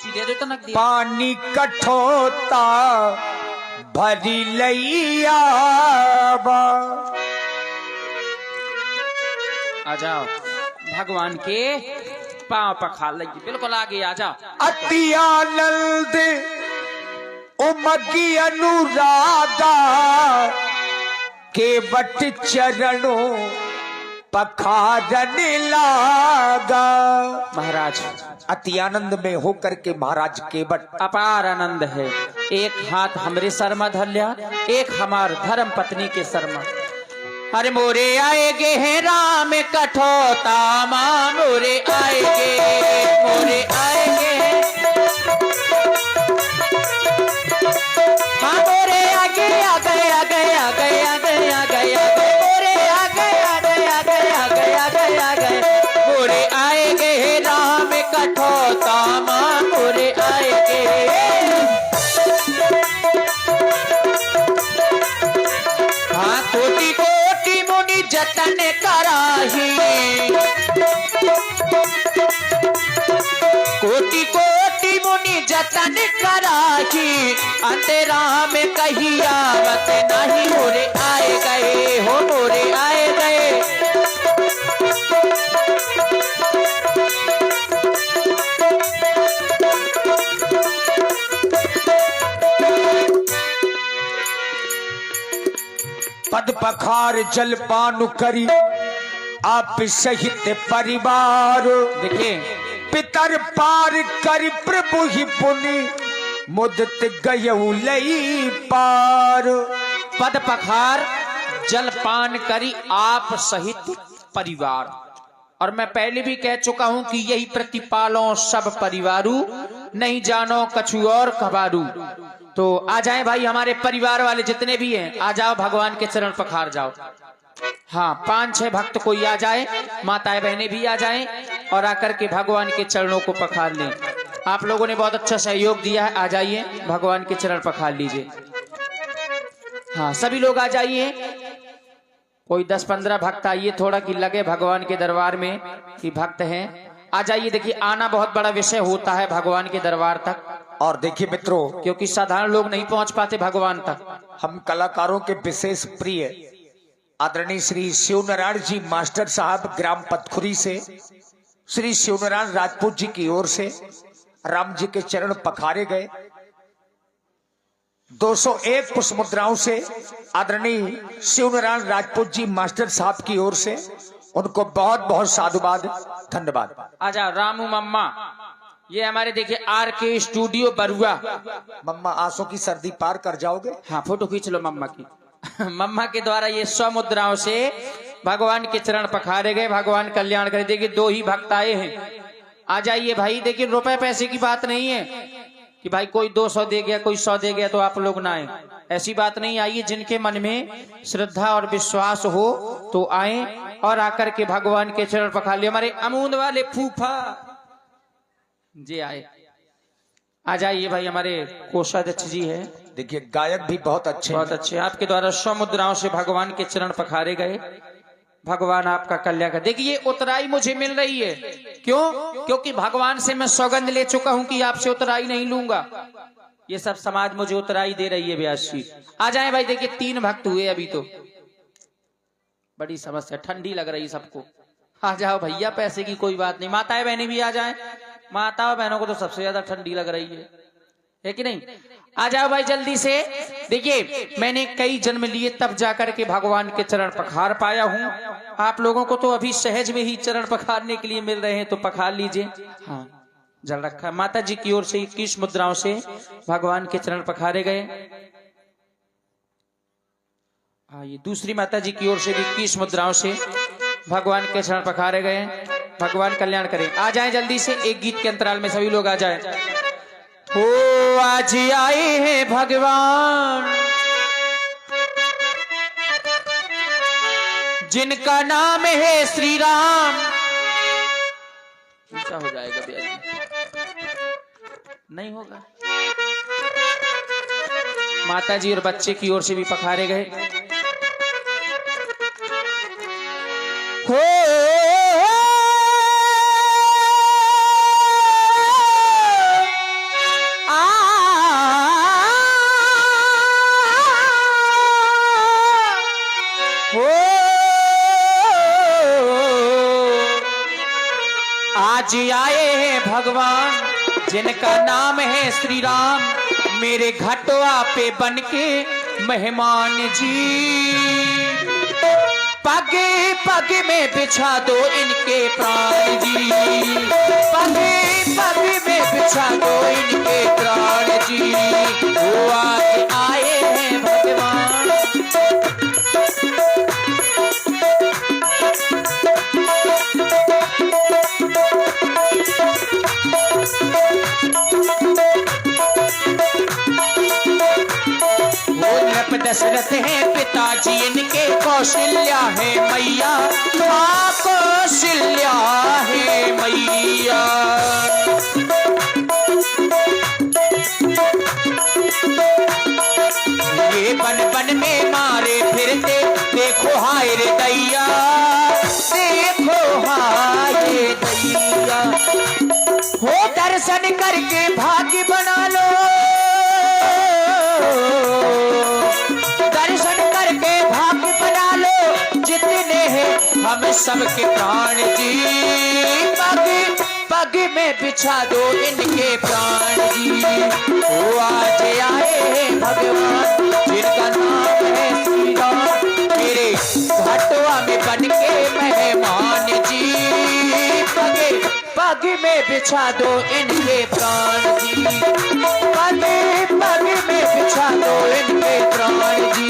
दे दो तो नक दिया। पानी कठोता भरी लैया आ जाओ भगवान के पांव पखार लगी, बिल्कुल आगे आ जाओ। अति आनंद उमगी अनुरागा केवट चरणों पखारन लागा। महाराज अति आनंद में होकर के महाराज केवट अपार आनंद है। एक हाथ हमरे सर में धर लिया, एक हमार धर्म पत्नी के सर में। अरे मोरे आएगे हैं राम कठोता माँ, मोरे आएगे, मोरे आएगे हाँ, मोरे आगे आ गए आ गए आ गए आ गए आ गए आ गए, मोरे आ गए आ गए आ गए आ गए आ गए आ गए, मोरे आएगे हैं राम कठोता माँ, मोरे आएगे। हाँ, कोटि कोटि मुनि जतन कराही, कोटि कोटि मुनि जतन कराही, अंधेरा में कहीं आवत नहीं, मोरे आए गए हो, मोरे आए गए। पद पखार जलपान करी आप सहित परिवार। देखिए पितर पार कर प्रभु ही पुनि मुदत गयऊ लई पार। पद पखार जलपान करी आप सहित परिवार। और मैं पहले भी कह चुका हूं कि यही प्रतिपालों सब परिवारू, नहीं जानो कछु और कबारू। तो आ जाएं भाई हमारे परिवार वाले जितने भी हैं, आ जाओ भगवान के चरण पखार जाओ। हाँ, 5-6 भक्त कोई आ जाए, माताएं बहनें भी आ जाएं और आकर के भगवान के चरणों को पखार लें। आप लोगों ने बहुत अच्छा सहयोग दिया है, आ जाइए भगवान के चरण पखार लीजिए। हाँ, सभी लोग आ जाइए, कोई 10-15 भक्त आइए, थोड़ा कि लगे भगवान के दरबार में कि भक्त हैं। आ जाइए, देखिए आना बहुत बड़ा विषय होता है भगवान के दरबार तक। और देखिए मित्रों, क्योंकि साधारण लोग नहीं पहुंच पाते भगवान तक। हम कलाकारों के विशेष प्रिय आदरणीय श्री शिवनारायण जी मास्टर साहब ग्राम पतखुरी से श्री शिवनारायण राजपूत जी की ओर से राम जी के चरण पखारे गए। 201 पुष्प मुद्राओं से आदरणीय शिवनारायण राजपूत जी मास्टर साहब की ओर से उनको बहुत बहुत साधुवाद, धन्यवाद। आजा रामू मम्मा, ये हमारे देखिए RK स्टूडियो बरुआ। मम्मा आंसू की सर्दी पार कर जाओगे। हाँ, फोटो खींच लो मम्मा की। मम्मा के द्वारा ये 100 मुद्राओं से भगवान के चरण पखारे गए। भगवान कल्याण करे। देखिए 2 ही भक्त आए हैं, आ जाइए भाई। देखिए रुपए पैसे की बात नहीं है कि भाई कोई 200 दे गया, कोई 100 दे गया तो आप लोग ना आए, ऐसी बात नहीं। आइए, जिनके मन में श्रद्धा और विश्वास हो तो आए और आकर के भगवान के चरण पखार लिए। हमारे अमूद वाले फूफा जी आए, आ जाइए भाई। हमारे कोषाध्यक्ष जी है, देखिए गायक भी बहुत अच्छे, बहुत अच्छे। आपके द्वारा 100 मुद्राओं से भगवान के चरण पखारे गए। भगवान आपका कल्याण कर। देखिए उतराई मुझे मिल रही है, क्यों? क्योंकि भगवान से मैं सौगंध ले चुका हूं कि आपसे उतराई नहीं लूंगा। ये सब समाज मुझे उतराई दे रही है। व्यास जी आ जाए भाई। देखिए 3 भक्त हुए अभी तो, बड़ी समस्या, ठंडी लग रही सबको। आ जाओ भैया, पैसे की कोई बात नहीं। माताएं बहनें भी आ जाएं। माताओं बहनों को तो सबसे ज्यादा ठंडी लग रही है कि नहीं? आ जाओ भाई जल्दी से। देखिए मैंने कई जन्म लिए तब जाकर के भगवान के चरण पखार पाया हूं। आप लोगों को तो अभी सहज में ही चरण पखारने के लिए मिल रहे हैं, तो पखार लीजिए। हाँ, जल रखा है। माता जी की ओर से 21 मुद्राओं से भगवान के चरण पखारे गए। हाँ, ये दूसरी माता जी की ओर से भी 21 मुद्राओं से भगवान के चरण पखारे गए। भगवान कल्याण करें। आ जाएं जल्दी से, एक गीत के अंतराल में सभी लोग आ जाएं। ओ आज आए हैं भगवान, जिनका नाम है श्री राम। ऊंचा हो जाएगा भैया जी, नहीं होगा। माता जी और बच्चे की ओर से भी पखारे गए। हो आज आए हैं भगवान जिनका नाम है श्री राम, मेरे घटवा पे बनके मेहमान जी। पगे पग में बिछा दो इनके प्राण जी, पगे पग में बिछा दो इनके प्राण जी। वो आज आए हैं भगवान। दशरथ है पिताजी इनके, कौशल्या है मैया, माँ कौशल्या है मैया। ये बन बन में मारे फिरते, देखो हाय रे दैया, देखो हाय रे दैया। हो दर्शन करके भाग्य बना लो, हम सबके प्राण जी। पग पग में बिछा दो इनके प्राण जी। वो आज आए हैं भगवान जिनका नाम है श्री राम, मेरे घटवा में बनके मेहमान जी। पग पग में बिछा दो इनके प्राण जी, पग पग में बिछा दो इनके प्राण जी।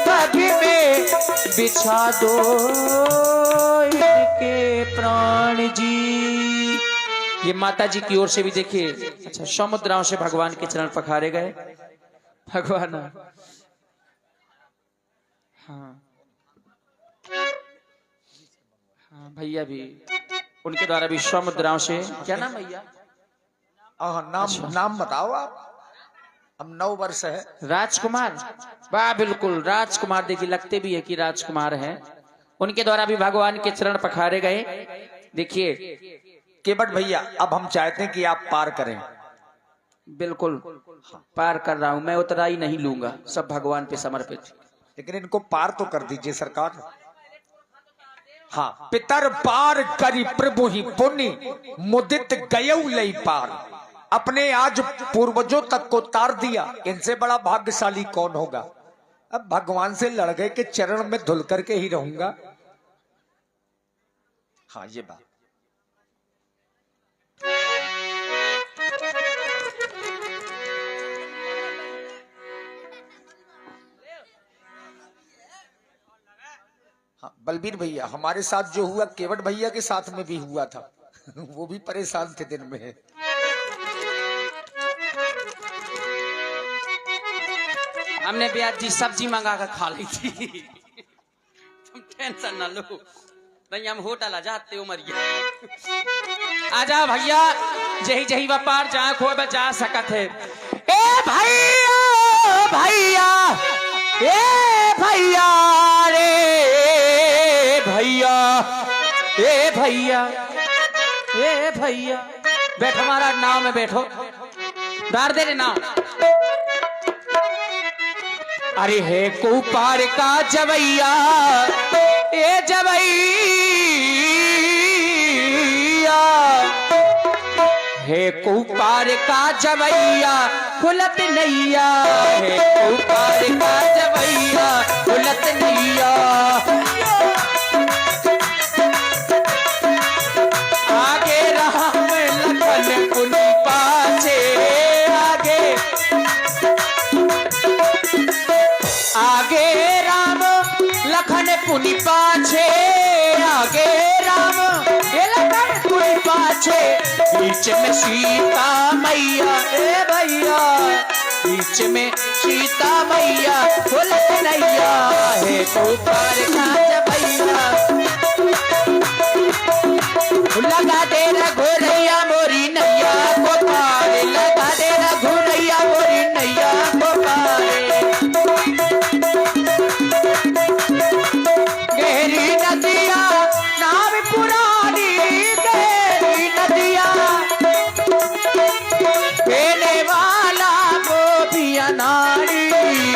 पग बिछा दो इनके प्राण जी। ये माता जी की ओर से भी देखिए, अच्छा समुद्राओं से भगवान के चरण पखारे गए। भगवान हाँ हाँ भैया भी उनके द्वारा भी समुद्राओं से, क्या नाम भैया? नाम अच्छा। नाम बताओ आप। हम 9 वर्ष है। राजकुमार, वाह बिल्कुल राजकुमार, देखिए लगते भी है कि राजकुमार हैं। उनके द्वारा भी भगवान के चरण पखारे गए। देखिए केवट भैया, अब हम चाहते हैं कि आप पार करें। बिल्कुल पार कर रहा हूं मैं, उतराई नहीं लूंगा, सब भगवान पे समर्पित। लेकिन इनको पार तो कर दीजिए सरकार। हाँ, पितर पार करी प्रभु ही पुण्य, मुदित गयऊ लई पार। अपने आज पूर्वजों तक को तार दिया, इनसे बड़ा भाग्यशाली कौन होगा। अब भगवान से लड़ गए के चरण में धुल करके ही रहूंगा। हाँ ये बात। हाँ बलबीर भैया, हमारे साथ जो हुआ केवट भैया के साथ में भी हुआ था। वो भी परेशान थे दिन में। हमने भी आज जी सब्जी मंगा कर खा ली थी। तुम टेंशन ना लो, नहीं हम होटल आ जाते उमरिया। आजा भैया, जही जही व्यापार जहाँ खो जा सकत है। ए भैया भैया, ए भैया रे भैया, ए भैया, ए भैया, बैठो हमारा नाव में बैठो, डार दे रे नाव। अरे है को पार का जवैया, ए जवैया, है को पार का जवैया, खुलत नैया, है को पार का जवैया, खुलत नैया। आगे राम लखन पुनि पाछे, आगे राम लखन पुनि पाछे, आगे राम लखन पुनि पाछे। बीच में सीता मैया, ए भैया, बीच में सीता मैया, खुलत नैया, है तो पार का जवैया। लगा दे रघुरैया मोरी नैया को पार, लगा दे रघुरैया मोरी नैया को पार। गहरी नदिया नाव पुरानी, गहरी नदिया खेने वाला गोपिया नारी,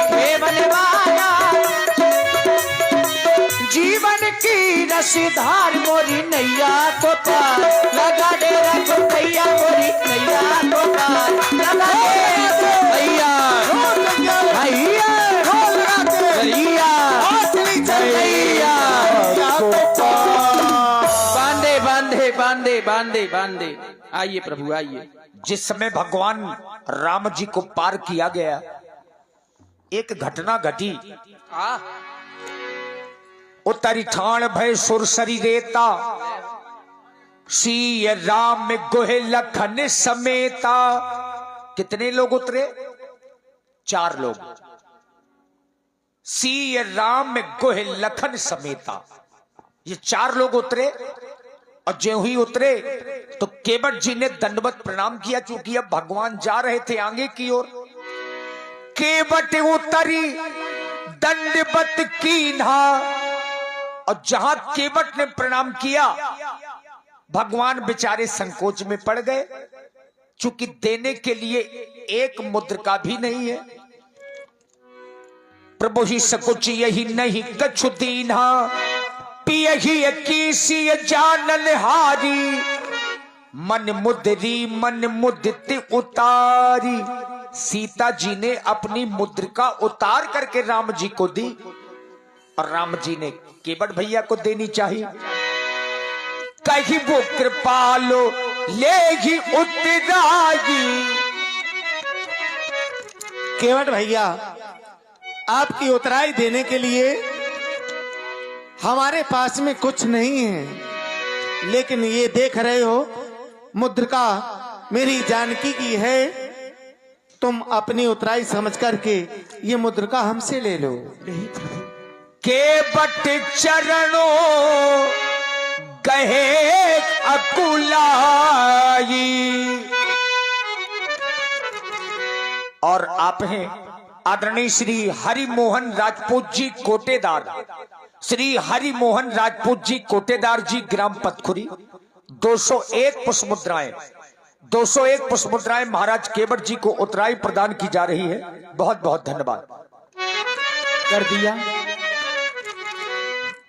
खेवन वाला जीवन की सुधार मोरी नैया को पार, लगा दे रघुपैया मोरी नैया को पार, लगा दे भैया भैया भैया बांधे बांधे बांधे बांधे बांधे। आइए प्रभु आइए। जिस समय भगवान राम जी को पार किया गया, एक घटना घटी। उतरी ठाण भय सुरसरी रेता, सिय राम गोहे लखन समेता। कितने लोग उतरे? 4 लोग। सिय राम गोहे लखन समेता, ये 4 लोग उतरे। और जो ही उतरे तो केवट जी ने दंडवत प्रणाम किया, क्योंकि अब भगवान जा रहे थे आगे की ओर। केवट उतरी दंडवत कीन्हा, और जहां केवट ने प्रणाम किया, भगवान बेचारे संकोच में पड़ गए, क्योंकि देने के लिए एक मुद्रिका भी नहीं है। प्रभु ही सकुच यही नहीं कछु दीन्हा, पियही कीसी जानन हारी। मन मुद्रित उतारी। सीता जी ने अपनी मुद्रिका उतार करके राम जी को दी, और राम जी ने केवट भैया को देनी चाहिए। कहीं वो कृपालो लेगी उतराई। केवट भैया, आपकी उतराई देने के लिए हमारे पास में कुछ नहीं है, लेकिन ये देख रहे हो मुद्रिका मेरी जानकी की है, तुम अपनी उतराई समझ करके ये मुद्रिका हमसे ले लो। केवट चरणों कहे अकुलाई। और आप हैं आदरणीय श्री हरिमोहन राजपूत जी कोटेदार, श्री हरिमोहन राजपूत जी कोटेदार जी, ग्राम पतखुरी। 201 पुष्पमुद्राएं, 201 पुष्पमुद्राएं महाराज केवट जी को उतराई प्रदान की जा रही है। बहुत बहुत धन्यवाद।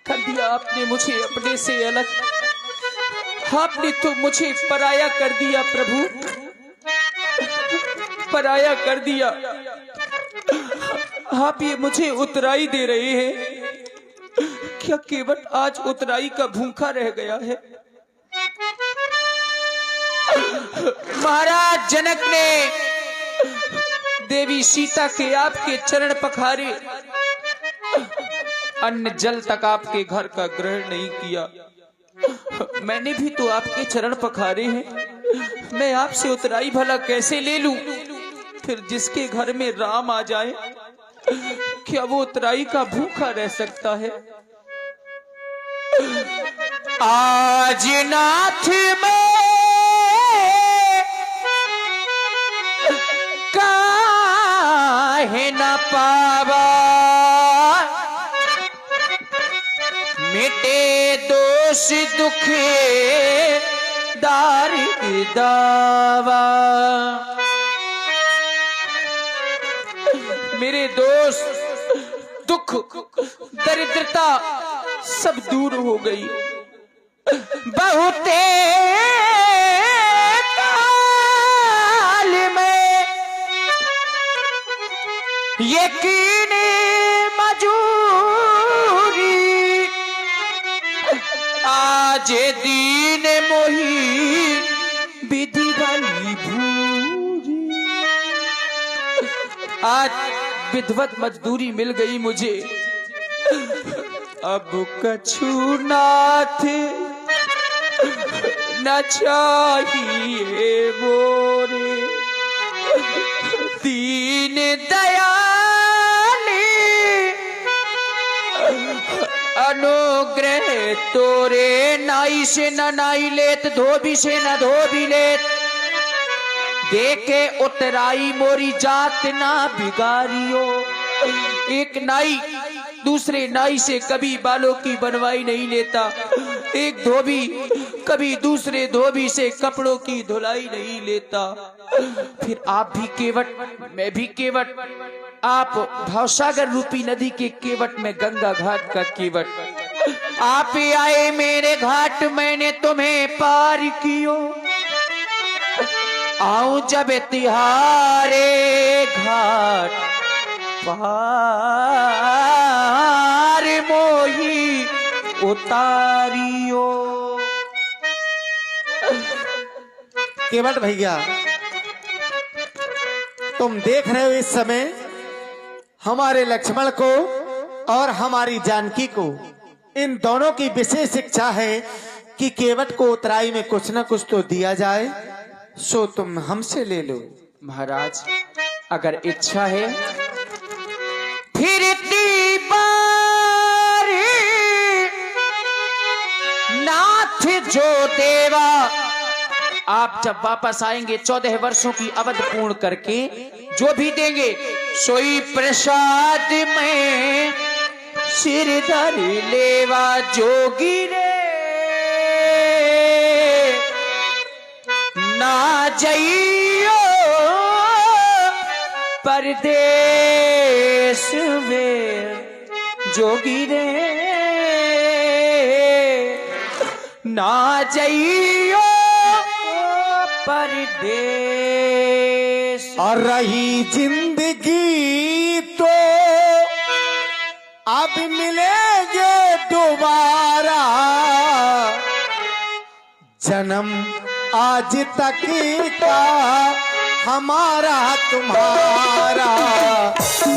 कर दिया आपने मुझे अपने से अलग, आपने तो मुझे पराया कर दिया प्रभु, पराया कर दिया। आप ये मुझे उतराई दे रहे हैं, क्या केवट आज उतराई का भूखा रह गया है? महाराज जनक ने देवी सीता के आपके चरण पखारे, अन्न जल तक आपके घर का ग्रहण नहीं किया। मैंने भी तो आपके चरण पखारे हैं, मैं आपसे उतराई भला कैसे ले लूं? फिर जिसके घर में राम आ जाए, क्या वो उतराई का भूखा रह सकता है? आज नाथ में काहे न पावा, मिटे दोष दुखे दारी दावा। मेरे दोस्त दुख दरिद्रता सब दूर हो गई। बहुते काल में यकीनी मजूरी, आज दीन मोही विधि वाली भूरी। आज विधवत मजदूरी मिल गई मुझे, अब कछु नाथ न चाहिए मोरे। दीन दयाली अनुग्रह तोरे, नाई से न नाई लेत, धोबी से न धोबी लेत। देखे उतराई मोरी जात ना बिगाड़ियो। एक नाई दूसरे नाई से कभी बालों की बनवाई नहीं लेता, एक धोबी कभी दूसरे धोबी से कपड़ों की धुलाई नहीं लेता। फिर आप भी केवट, मैं भी केवट, आप भवसागर रूपी नदी के केवट में गंगा घाट का केवट। आप आए मेरे घाट मैंने तुम्हें पार कियो, आऊं जब तिहारे घाट पार मोही उतारियो। केवट भैया, तुम देख रहे हो इस समय हमारे लक्ष्मण को और हमारी जानकी को, इन दोनों की विशेष इच्छा है कि केवट को उतराई में कुछ न कुछ तो दिया जाए, सो तुम हमसे ले लो। महाराज अगर इच्छा है फिर इतनी बारी नाथ जो देवा, आप जब वापस आएंगे 14 वर्षों की अवध पूर्ण करके जो भी देंगे सोई प्रसाद में सिरधर लेवा जोगी रे, ना जाइयो परदेश में जोगी रे, ना जाइयो परदेश। और रही जिंदगी तो अब मिलेंगे दोबारा, जन्म आज तक का हमारा तुम्हारा,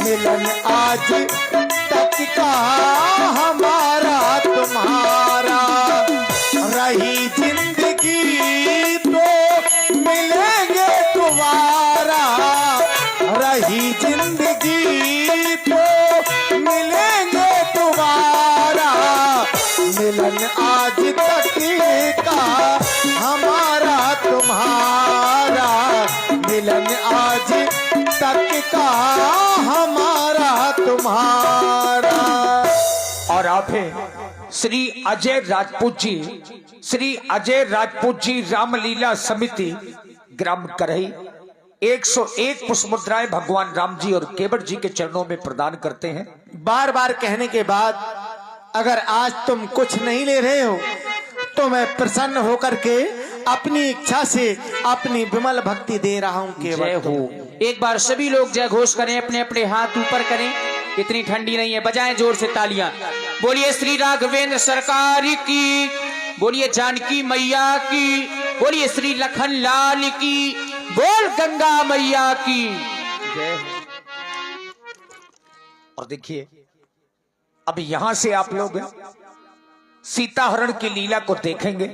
मिलन आज तक का हमारा तुम्हारा। रही जिंदगी तो मिलेंगे दोबारा, रही जिंदगी तो मिलेंगे दोबारा, मिलन आज तक का हमारा तुम्हारा, मिलन आज तक का हमारा तुम्हारा। और आप हैं श्री अजय राजपूत जी, श्री अजय राजपूत जी रामलीला समिति ग्राम करही 101 पुष्प मुद्राएं भगवान राम जी और केवट जी के चरणों में प्रदान करते हैं। बार बार कहने के बाद अगर आज तुम कुछ नहीं ले रहे हो तो मैं प्रसन्न होकर के अपनी इच्छा से अपनी विमल भक्ति दे रहा हूँ जय केवट। हो। एक बार सभी लोग जय घोष करें, अपने अपने हाथ ऊपर करें, इतनी ठंडी नहीं है, बजाएं जोर से तालियां। बोलिए श्री राघवेंद्र सरकार की, बोलिए जानकी मैया की, बोलिए श्री लखन लाल की, बोल गंगा मैया की जय हो। और देखिए अब यहां से आप लोग सीता हरण की लीला को देखेंगे।